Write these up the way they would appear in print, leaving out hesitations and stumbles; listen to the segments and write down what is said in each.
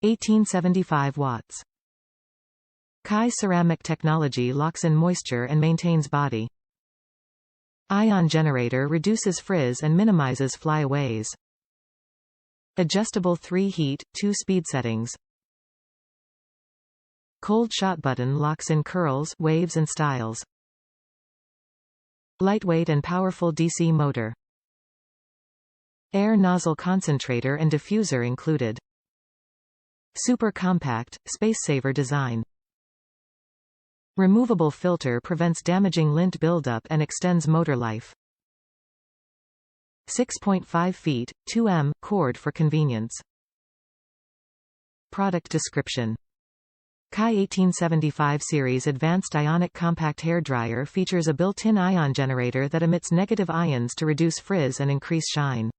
1875 watts. Kai ceramic technology locks in moisture and maintains body. Ion generator reduces frizz and minimizes flyaways. Adjustable 3 heat, 2 speed settings. Cold shot button locks in curls, waves and styles. Lightweight and powerful DC motor. Air nozzle concentrator and diffuser included. Super compact, space-saver design. Removable filter prevents damaging lint buildup and extends motor life. 6.5 feet, 2 cord for convenience. Product description. Kai 1875 series Advanced Ionic Compact Hairdryer features a built-in ion generator that emits negative ions to reduce frizz and increase shine.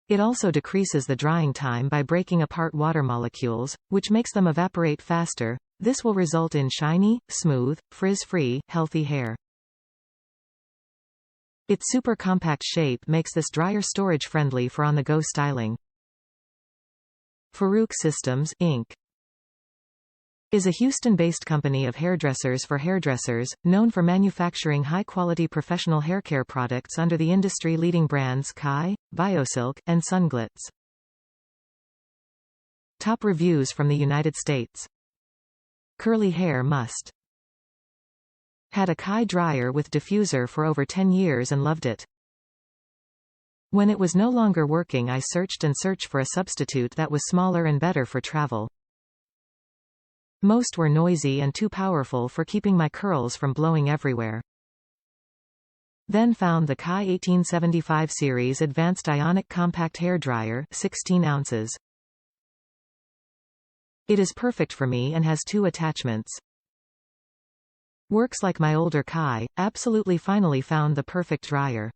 It also decreases the drying time by breaking apart water molecules, which makes them evaporate faster. This will result in shiny, smooth, frizz-free, healthy hair. Its super compact shape makes this dryer storage-friendly for on-the-go styling. Farouk Systems, Inc. is a Houston-based company of hairdressers for hairdressers, known for manufacturing high-quality professional haircare products under the industry-leading brands Kai, Biosilk, and Sunglitz. Top reviews from the United States. Curly hair must. Had a Kai dryer with diffuser for over 10 years and loved it. When it was no longer working, I searched and searched for a substitute that was smaller and better for travel. Most were noisy and too powerful for keeping my curls from blowing everywhere. Then found the Kai 1875 series Advanced Ionic Compact Hairdryer, 16 ounces. It is perfect for me and has 2 attachments. Works like my older Kai. Absolutely finally found the perfect dryer.